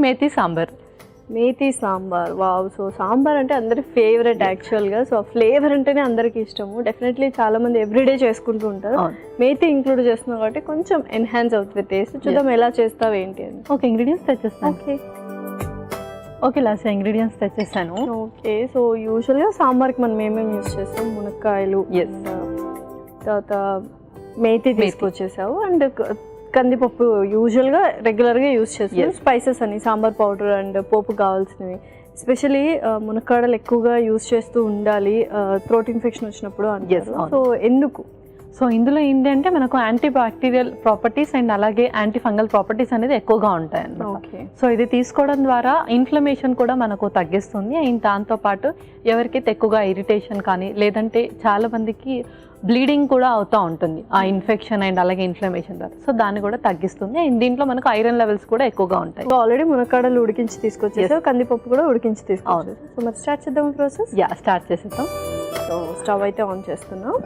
Methi sambar. Methi sambar, wow. So sambar అంటే అందరి favourite యాక్చువల్గా. సో ఫ్లేవర్ అంటేనే అందరికి ఇష్టము. డెఫినెట్లీ చాలా మంది ఎవ్రీడే చేసుకుంటూ ఉంటారు. మేతి ఇంక్లూడ్ చేస్తున్నాం కాబట్టి కొంచెం ఎన్హాన్స్ అవుతుంది టేస్ట్. చూద్దాం ఎలా చేస్తావు ఏంటి అని. ఓకే, ఇంగ్రీడియంట్స్ తెచ్చేస్తాను. ఓకే లాస్ట్ ఇంగ్రీడియంట్స్ తెచ్చేస్తాను. ఓకే, సో యూజువల్గా సాంబార్కి మనం ఏమేమి యూజ్ చేస్తాం? మునక్కాయలు, తర్వాత మేతి తీసుకొచ్చేసావు, అండ్ కందిపప్పు యూజువల్గా రెగ్యులర్గా యూజ్ చేస్తాం. స్పైసెస్ అని సాంబార్ పౌడర్ అండ్ పోపు కావాల్సినవి. ఎస్పెషలీ మునక్కాడలు ఎక్కువగా యూజ్ చేస్తూ ఉండాలి థ్రోట్ ఇన్ఫెక్షన్ వచ్చినప్పుడు అంటారు. సో ఎందుకు? సో ఇందులో ఏంటంటే మనకు యాంటీ బ్యాక్టీరియల్ ప్రాపర్టీస్ అండ్ అలాగే యాంటీ ఫంగల్ ప్రాపర్టీస్ అనేది ఎక్కువగా ఉంటాయి అన్నమాట. సో ఇది తీసుకోవడం ద్వారా ఇన్ఫ్లమేషన్ కూడా మనకు తగ్గిస్తుంది. అండ్ దాంతోపాటు ఎవరికైతే ఎక్కువగా ఇరిటేషన్ కానీ లేదంటే చాలా మందికి బ్లీడింగ్ కూడా అవుతూ ఉంటుంది ఆ ఇన్ఫెక్షన్ అండ్ అలాగే ఇన్ఫ్లమేషన్ ద్వారా. సో దాన్ని కూడా తగ్గిస్తుంది. అండ్ దీంట్లో మనకు ఐరన్ లెవెల్స్ కూడా ఎక్కువగా ఉంటాయి. ఆల్రెడీ మునక్కాడలు ఉడికించి తీసుకొచ్చేసావు, కందిపప్పు కూడా ఉడికించి తీసుకొచ్చేసావు. సో మరి స్టార్ట్ చేద్దాం ప్రాసెస్. స్టార్ట్ చేసేద్దాం. సో స్టవ్ అయితే ఆన్ చేస్తున్నాం.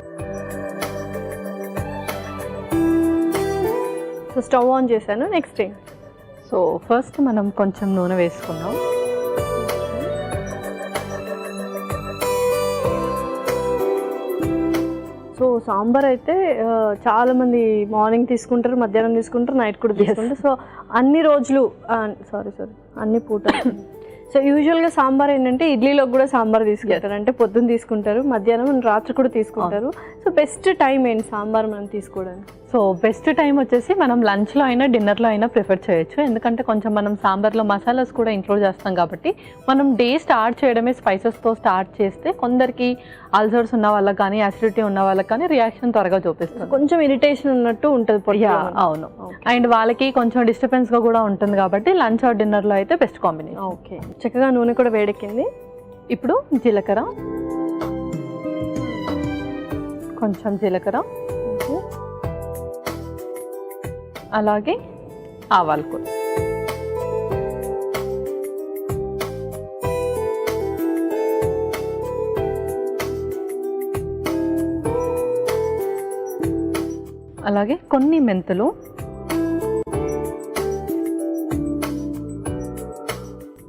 సో స్టవ్ ఆన్ చేశాను. నెక్స్ట్ ఏం? సో ఫస్ట్ మనం కొంచెం నూనె వేసుకుందాం. సో సాంబార్ అయితే చాలా మంది మార్నింగ్ తీసుకుంటారు, మధ్యాహ్నం తీసుకుంటారు, నైట్ కూడా తీసుకుంటారు. సో అన్ని రోజులు అన్ని పూటలు. సో యూజువల్గా సాంబార్ ఏంటంటే ఇడ్లీలోకి కూడా సాంబార్ తీసుకుంటారు. అంటే పొద్దున్న తీసుకుంటారు, మధ్యాహ్నం, రాత్రి కూడా తీసుకుంటారు. సో బెస్ట్ టైం ఏంటి సాంబార్ మనం తీసుకోవడానికి? సో బెస్ట్ టైం వచ్చేసి మనం లంచ్లో అయినా డిన్నర్లో అయినా ప్రిఫర్ చేయొచ్చు. ఎందుకంటే కొంచెం మనం సాంబార్లో మసాలాస్ కూడా ఇంక్లూడ్ చేస్తాం కాబట్టి మనం డే స్టార్ట్ చేయడమే స్పైసెస్తో స్టార్ట్ చేస్తే కొందరికి అల్సర్స్ ఉన్న వాళ్ళకి కానీ యాసిడిటీ ఉన్న వాళ్ళకి కానీ రియాక్షన్ త్వరగా చూపిస్తుంది. కొంచెం ఇరిటేషన్ ఉన్నట్టు ఉంటుంది. అవును, అండ్ వాళ్ళకి కొంచెం డిస్టర్బెన్స్గా కూడా ఉంటుంది కాబట్టి లంచ్ ఆర్ డిన్నర్లో అయితే బెస్ట్ కాంబినేషన్. ఓకే, చక్కగా నూనె కూడా వేడెక్కింది. ఇప్పుడు జీలకర్ర, కొంచెం జీలకర్ర, అలాగే ఆవాలు కూడా. అలాగే కొన్ని మెంతులు,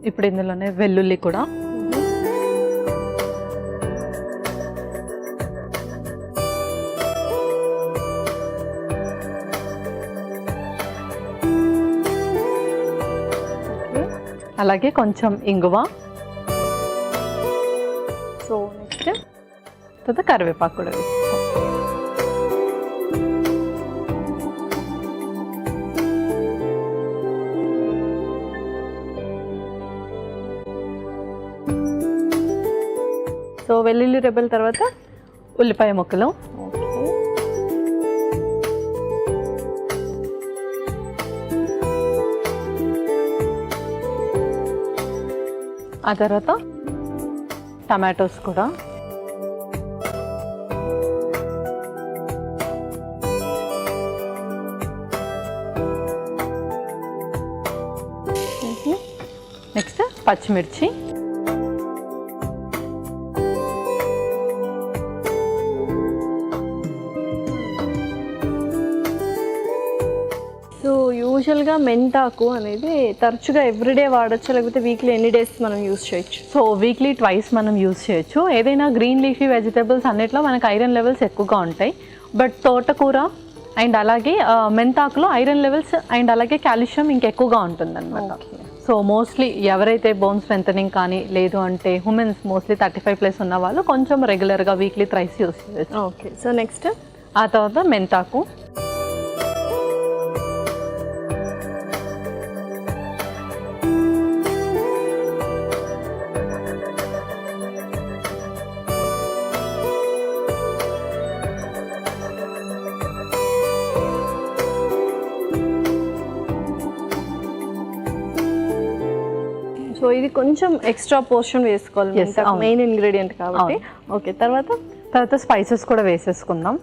ఇప్పుడు ఇందులోనే వెల్లుల్లి కూడా, అలాగే కొంచెం ఇంగువ. సో నెక్స్ట్ తర్వాత కరివేపాకు కూడా వేస్తాం. సో వెల్లుల్లి రెబ్బల తర్వాత ఉల్లిపాయ ముక్కలు, ఆ తర్వాత టమాటోస్ కూడా, నెక్స్ట్ పచ్చిమిర్చి, యూజువల్గా మెంతాకు అనేది తరచుగా ఎవ్రీడే వాడచ్చు, లేకపోతే వీక్లీ ఎన్ని డేస్ మనం యూజ్ చేయొచ్చు? సో వీక్లీ ట్వైస్ మనం యూజ్ చేయొచ్చు. ఏదైనా గ్రీన్ లీఫీ వెజిటబుల్స్ అన్నిట్లో మనకు ఐరన్ లెవెల్స్ ఎక్కువగా ఉంటాయి. బట్ తోటకూర అండ్ అలాగే మెంతాకులో ఐరన్ లెవెల్స్ అండ్ అలాగే కాల్షియం ఇంకెక్కువగా ఉంటుంది అన్నమాట. సో మోస్ట్లీ ఎవరైతే బోన్ స్ట్రెంథనింగ్ కానీ లేదు అంటే ఉమెన్స్ మోస్ట్లీ 35+ ఉన్న వాళ్ళు కొంచెం రెగ్యులర్గా వీక్లీ థ్రైస్ యూజ్ చేయొచ్చు. ఓకే, సో నెక్స్ట్ ఆ తర్వాత మెంతాకు, సో ఇది కొంచెం ఎక్స్ట్రా పోర్షన్ వేసుకోవాలి, మెయిన్ ఇంగ్రీడియంట్ కాబట్టి. ఓకే, తర్వాత స్పైసెస్ కూడా వేసేసుకుందాం.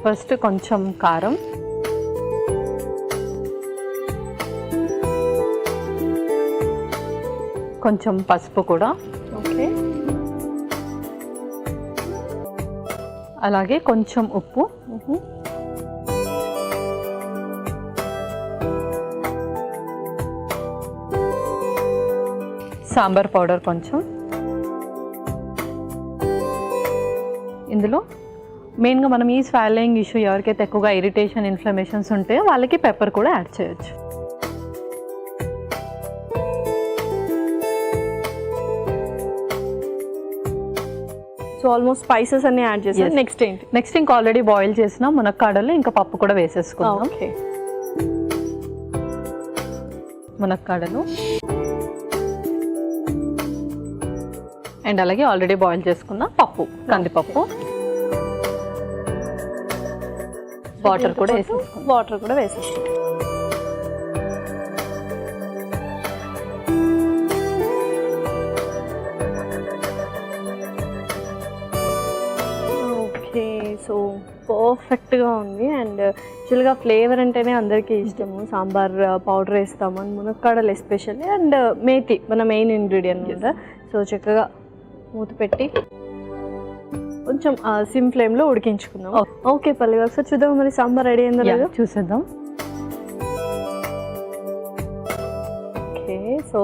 ఫస్ట్ కొంచెం కారం, కొంచెం పసుపు కూడా, ఓకే, అలాగే కొంచెం ఉప్పు, సాంబార్ పౌడర్ కొంచెం, ఇందులో మెయిన్గా మనం ఈ స్వాలోయింగ్ ఇష్యూ ఎవరికైతే ఎక్కువగా ఇరిటేషన్ ఇన్ఫ్లమేషన్స్ ఉంటాయో వాళ్ళకి పెప్పర్ కూడా యాడ్ చేయొచ్చు. సో ఆల్మోస్ట్ స్పైసెస్ అన్ని యాడ్ చేసాం. నెక్స్ట్ ఏంటి? నెక్స్ట్ ఇంకా ఆల్రెడీ బాయిల్ చేసిన మునక్కాడలు ఇంకా పప్పు కూడా వేసేసుకుందాం. ఓకే, మునక్కాడలు అండ్ అలాగే ఆల్రెడీ బాయిల్ చేసుకున్న పప్పు, కందిపప్పు, వాటర్ కూడా వేసేసుకుందాం. వాటర్ కూడా వేసేసుకుంటాం. సో పర్ఫెక్ట్గా ఉంది. అండ్ యాక్చువల్గా ఫ్లేవర్ అంటేనే అందరికీ ఇష్టము. సాంబార్ పౌడర్ వేస్తాము, మునక్కాడలు ఎస్పెషల్లీ, అండ్ మేతి మన మెయిన్ ఇంగ్రీడియంట్ కదా. సో చక్కగా మూత పెట్టి కొంచెం సిమ్ ఫ్లేమ్లో ఉడికించుకుందాం. ఓకే పల్లి, ఒకసారి చూద్దాం మరి సాంబార్ రెడీ అయిందో లేదో చూసేద్దాం. ఓకే, సో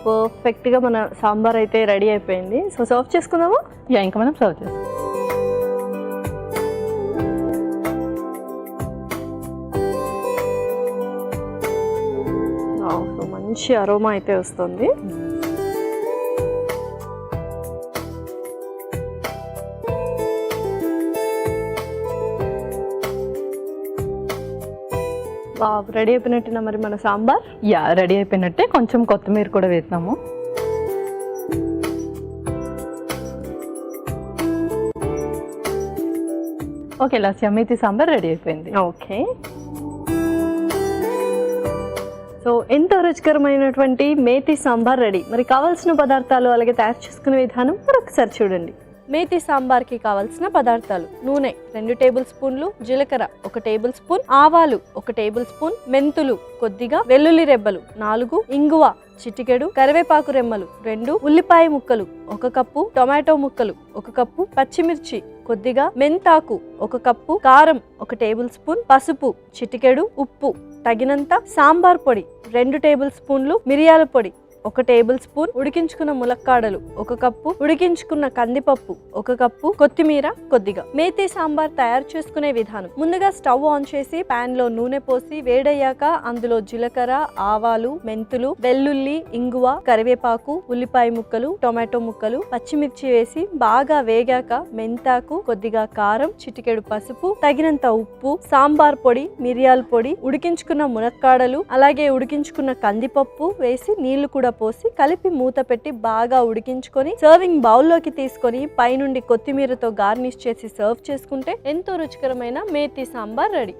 పర్ఫెక్ట్గా మన సాంబార్ అయితే రెడీ అయిపోయింది. సో సర్వ్ చేసుకుందాము. ఇంకా మనం సర్వ్ చేస్తాం. సో మంచి అరోమా అయితే వస్తుంది. రెడీ అయిపోయినట్టున్నా మరి మన సాంబార్. రెడీ అయిపోయినట్టే. కొంచెం కొత్తిమీర కూడా వేద్దాము. ఓకే, ఇలా మేతి సాంబార్ రెడీ అయిపోయింది. ఓకే, సో ఎంతో రుచికరమైనటువంటి మేతి సాంబార్ రెడీ. మరి కావాల్సిన పదార్థాలు అలాగే తయారు చేసుకునే విధానం మరొకసారి చూడండి. మేతి సాంబార్కి కావాల్సిన పదార్థాలు: నూనె 2 టేబుల్ స్పూన్లు, జీలకర్ర 1 టేబుల్ స్పూన్, ఆవాలు 1 టేబుల్ స్పూన్, మెంతులు కొద్దిగా, వెల్లుల్లి రెబ్బలు 4, ఇంగువ చిటికెడు, కరివేపాకు రెమ్మలు 2, ఉల్లిపాయ ముక్కలు 1 కప్పు, టొమాటో ముక్కలు 1 కప్పు, పచ్చిమిర్చి కొద్దిగా, మెంతాకు 1 కప్పు, కారం 1 టేబుల్ స్పూన్, పసుపు చిటికెడు, ఉప్పు తగినంత, సాంబార్ పొడి 2 టేబుల్ స్పూన్లు, మిరియాల పొడి 1 టేబుల్ స్పూన్, ఉడికించుకున్న ములక్కాడలు 1 కప్పు, ఉడికించుకున్న కందిపప్పు 1 కప్పు, కొత్తిమీర కొద్దిగా. మేతి సాంబార్ తయారు చేసుకునే విధానం: ముందుగా స్టవ్ ఆన్ చేసి పాన్ లో నూనె పోసి వేడయ్యాక అందులో జీలకర్ర, ఆవాలు, మెంతులు, వెల్లుల్లి, ఇంగువ, కరివేపాకు, ఉల్లిపాయ ముక్కలు, టొమాటో ముక్కలు, పచ్చిమిర్చి వేసి బాగా వేగాక మెంతాకు కొద్దిగా, కారం చిటికెడు, పసుపు తగినంత, ఉప్పు, సాంబార్ పొడి, మిరియాల పొడి, ఉడికించుకున్న మునక్కాడలు అలాగే ఉడికించుకున్న కందిపప్పు వేసి నీళ్లు కూడా పోసి కలిపి మూత పెట్టి బాగా ఉడికించుకొని సర్వింగ్ బౌల్లోకి తీసుకొని పైనుండి కొత్తిమీరతో గార్నిష్ చేసి సర్వ్ చేసుకుంటే ఎంతో రుచికరమైన మేతి సాంబార్ రెడీ.